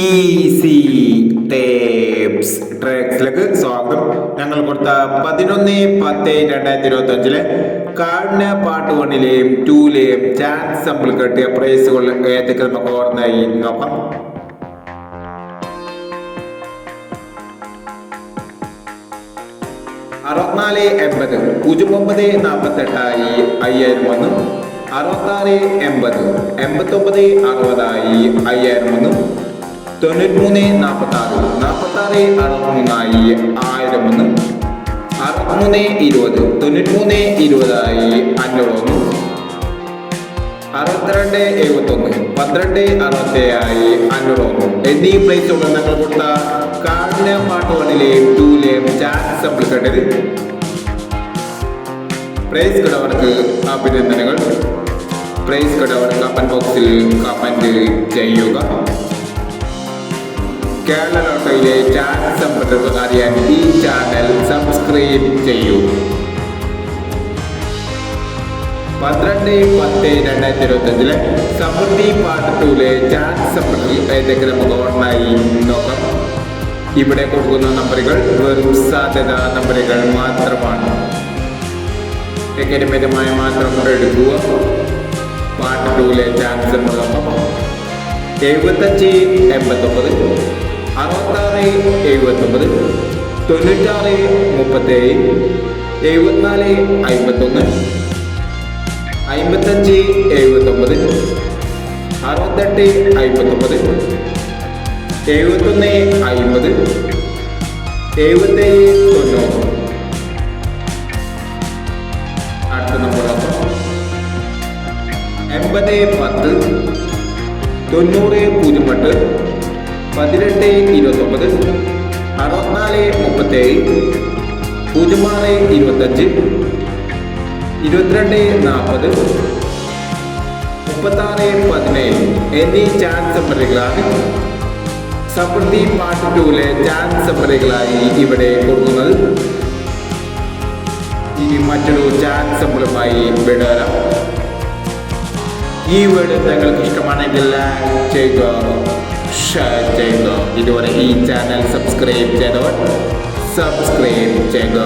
Easy tapes ട്രാക്സിലേക്ക് സ്വാഗതം. ഞങ്ങൾ കൊടുത്ത 11/10/2025 കാടിന് പാർട്ട് 1-ലെയും 2-ലെയും ചാൻസ് സാമ്പിൾ കിട്ടിയ പ്രൈസുകൾ ഏതൊക്കെ നമുക്ക് ഓർമ്മയായി നോക്കാം. അറുപത്തിനാല് 80 0948 5001, 66 80 89 60 5001, 93 46 46 63 1001, 63 20 93 20 501, 62 71 12 67 501 എന്നീ പ്ലേസുകൾ ഞങ്ങൾ കൊടുത്ത കാർഡിന് പാർട്ട് 1-ലെയും 2-ലെയും ചാൻസ് സാമ്പിൾ കേട്ടത്. പ്രൈസ് കിടവർക്ക് അഭിനന്ദനങ്ങൾ. പ്രൈസ് കിടവർ കമന്റ് ബോക്സിൽ കമന്റ് ചെയ്യുക. കേരള ലോട്ടറിയിലെ ചാൻസ് സാമ്പിളുകൾ അറിയാൻ ഈ ചാനൽ സബ്സ്ക്രൈബ് ചെയ്യൂ. 12/10/2025 സമൃദ്ധി പാർട്ട് 2-ലെ ചാൻസ് സാമ്പിളുകൾ ഏതൊക്കെ നമുക്ക് ഓൺലൈനായി നോക്കാം. ഇവിടെ കൊടുക്കുന്ന നമ്പറുകൾ വെറും സാധ്യത നമ്പറുകൾ മാത്രമാണ്. ടിക്കറ്റുമിതമായ മാത്രം എടുക്കുക. പാർട്ട് 2-ലെ ചാൻസ് സാമ്പിൾ നോക്കാം. 75 89 66 79 96 37 74 51 55 79 68 59 71 50 77 90. അടുത്ത നമ്പർ 80 10 90 08 18 29 64 37 06 25 22 40 36 17 എന്നീ ചാൻസ് നമ്പറുകളാണ് സമൃദ്ധി പാർട്ട് 2-ലെ ചാൻസ് നമ്പറുകളായി ഇവിടെ കൊടുക്കുന്നത്. ഇനി മറ്റൊരു ചാൻസ് നമ്പറുമായി വിടാം. ഈ വീഡിയോ നിങ്ങൾക്ക് ഇഷ്ടമാണെങ്കിൽ ലൈക്ക് ചെയ്യുക, ഷെയർ ചെയ്യുക. ഇതുവരെ ഈ ചാനൽ സബ്സ്ക്രൈബ് ചെയ്തവർ സബ്സ്ക്രൈബ് ചെയ്യുക.